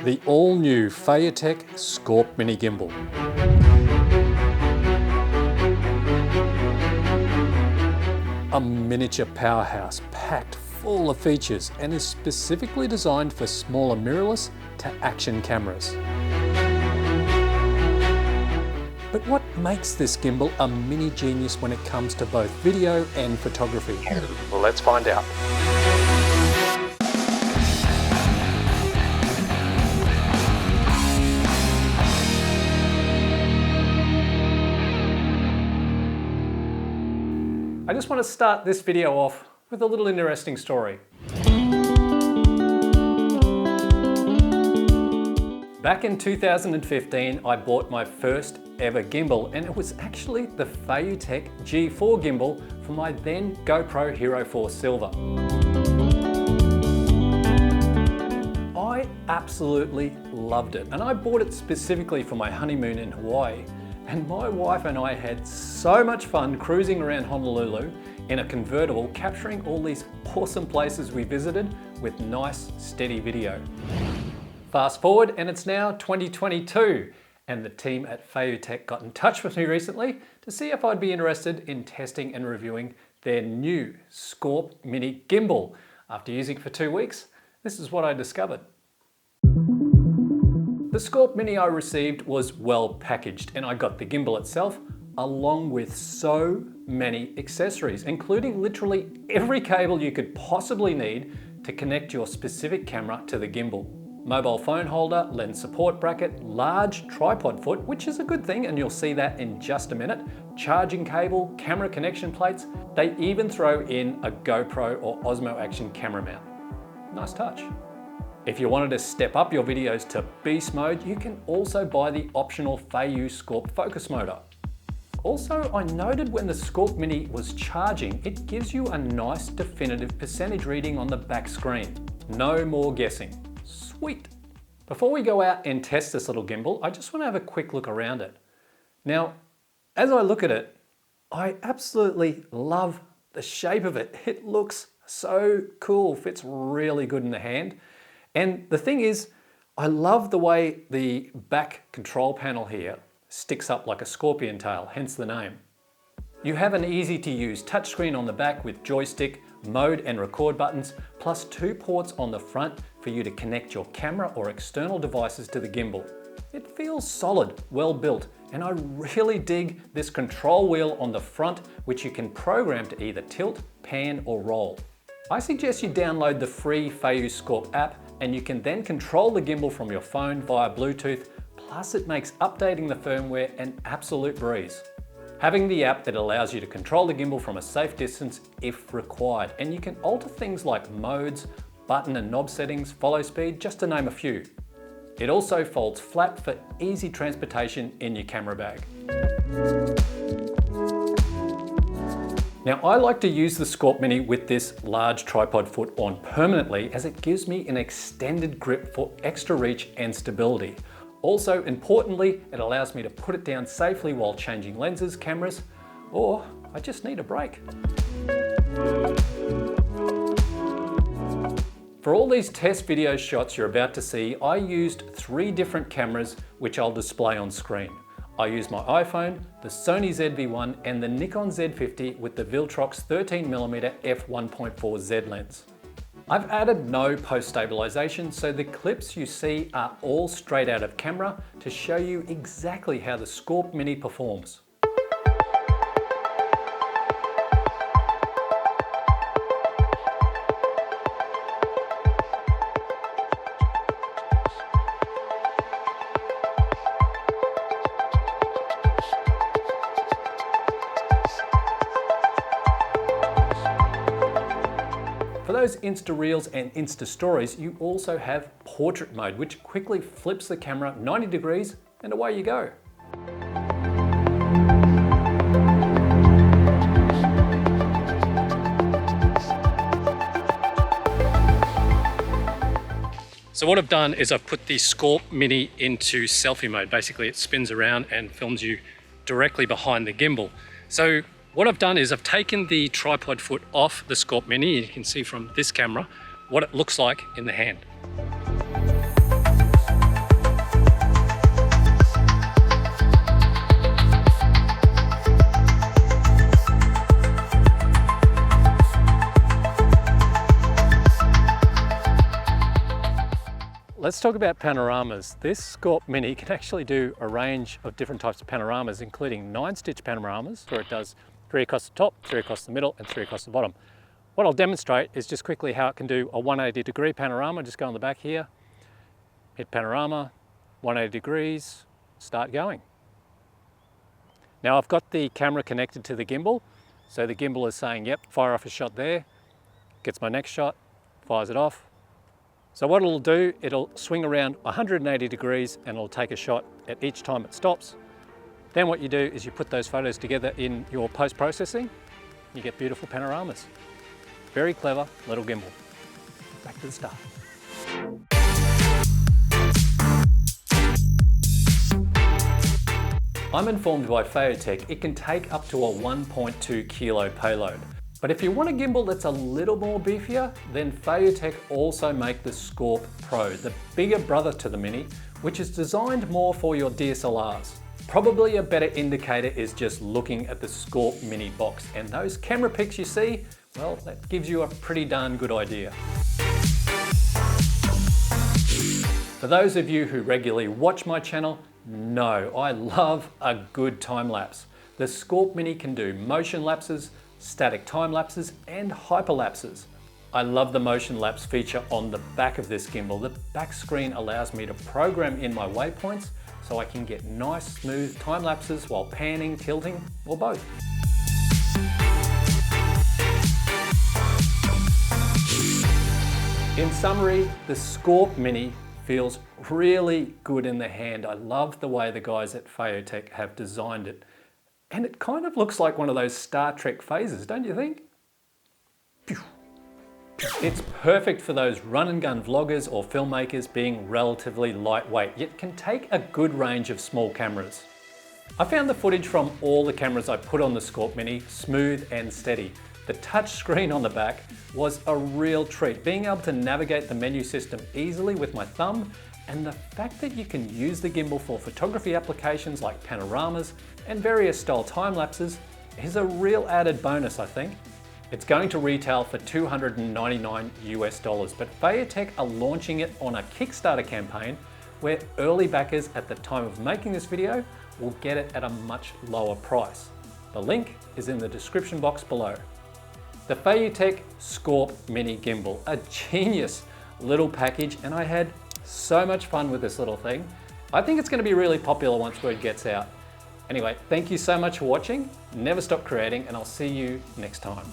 The all-new FeiyuTech SCORP Mini Gimbal. A miniature powerhouse packed full of features and is specifically designed for smaller mirrorless to action cameras. But what makes this gimbal a mini genius when it comes to both video and photography? Well, let's find out. I just want to start this video off with a little interesting story. Back in 2015, I bought my first ever gimbal, and it was actually the FeiyuTech G4 gimbal for my then GoPro Hero 4 Silver. I absolutely loved it, and I bought it specifically for my honeymoon in Hawaii. And my wife and I had so much fun cruising around Honolulu in a convertible, capturing all these awesome places we visited with nice, steady video. Fast forward, and it's now 2022, and the team at FeiyuTech got in touch with me recently to see if I'd be interested in testing and reviewing their new SCORP Mini Gimbal. After using it for 2 weeks, this is what I discovered. The SCORP Mini I received was well packaged, and I got the gimbal itself along with so many accessories, including literally every cable you could possibly need to connect your specific camera to the gimbal. Mobile phone holder, lens support bracket, large tripod foot, which is a good thing, and you'll see that in just a minute, charging cable, camera connection plates. They even throw in a GoPro or Osmo Action camera mount. Nice touch. If you wanted to step up your videos to beast mode, you can also buy the optional Feiyu SCORP focus motor. Also, I noted when the SCORP Mini was charging, it gives you a nice definitive percentage reading on the back screen. No more guessing. Sweet. Before we go out and test this little gimbal, I just want to have a quick look around it. Now, as I look at it, I absolutely love the shape of it. It looks so cool, fits really good in the hand. And the thing is, I love the way the back control panel here sticks up like a scorpion tail, hence the name. You have an easy to use touchscreen on the back with joystick, mode and record buttons, plus 2 ports on the front for you to connect your camera or external devices to the gimbal. It feels solid, well built, and I really dig this control wheel on the front, which you can program to either tilt, pan or roll. I suggest you download the free Feiyu SCORP app, and you can then control the gimbal from your phone via Bluetooth, plus it makes updating the firmware an absolute breeze. Having the app that allows you to control the gimbal from a safe distance if required, and you can alter things like modes, button and knob settings, follow speed, just to name a few. It also folds flat for easy transportation in your camera bag. Now, I like to use the SCORP Mini with this large tripod foot on permanently, as it gives me an extended grip for extra reach and stability. Also, importantly, it allows me to put it down safely while changing lenses, cameras, or I just need a break. For all these test video shots you're about to see, I used 3 different cameras which I'll display on screen. I used my iPhone, the Sony ZV-1 and the Nikon Z50 with the Viltrox 13mm f1.4 Z lens. I've added no post-stabilisation, so the clips you see are all straight out of camera to show you exactly how the SCORP Mini performs. For those Insta Reels and Insta Stories, you also have portrait mode, which quickly flips the camera 90 degrees and away you go. So what I've done is I've put the SCORP Mini into selfie mode. Basically, it spins around and films you directly behind the gimbal. So what I've done is I've taken the tripod foot off the SCORP Mini. You can see from this camera what it looks like in the hand. let's talk about panoramas. This SCORP Mini can actually do a range of different types of panoramas, including 9-stitch panoramas, where it does 3 across the top, 3 across the middle, and 3 across the bottom. What I'll demonstrate is just quickly how it can do a 180-degree panorama. Just go on the back here, hit panorama, 180 degrees, start going. Now I've got the camera connected to the gimbal, so the gimbal is saying, yep, fire off a shot there, gets my next shot, fires it off. So what it'll do, it'll swing around 180 degrees and it'll take a shot at each time it stops. Then what you do is you put those photos together in your post-processing, you get beautiful panoramas. Very clever little gimbal. Back to the start. I'm informed by FeiyuTech it can take up to a 1.2 kilo payload. But if you want a gimbal that's a little more beefier, then FeiyuTech also make the SCORP Pro, the bigger brother to the Mini, which is designed more for your DSLRs. Probably a better indicator is just looking at the SCORP Mini box, and those camera pics you see, well, that gives you a pretty darn good idea. For those of you who regularly watch my channel, know I love a good time lapse. The SCORP Mini can do motion lapses, static time lapses, and hyperlapses. I love the motion lapse feature on the back of this gimbal. The back screen allows me to program in my waypoints so I can get nice smooth time lapses while panning, tilting, or both. In summary, the SCORP Mini feels really good in the hand. I love the way the guys at FeiyuTech have designed it. And it kind of looks like one of those Star Trek phases, don't you think? It's perfect for those run and gun vloggers or filmmakers being relatively lightweight, yet can take a good range of small cameras. I found the footage from all the cameras I put on the SCORP Mini smooth and steady. The touch screen on the back was a real treat, being able to navigate the menu system easily with my thumb, and the fact that you can use the gimbal for photography applications like panoramas and various style time lapses is a real added bonus, I think. It's going to retail for $299 US, but FeiyuTech are launching it on a Kickstarter campaign where early backers at the time of making this video will get it at a much lower price. The link is in the description box below. The FeiyuTech SCORP Mini Gimbal, a genius little package, and I had so much fun with this little thing. I think it's going to be really popular once word gets out. Anyway, thank you so much for watching. Never stop creating, and I'll see you next time.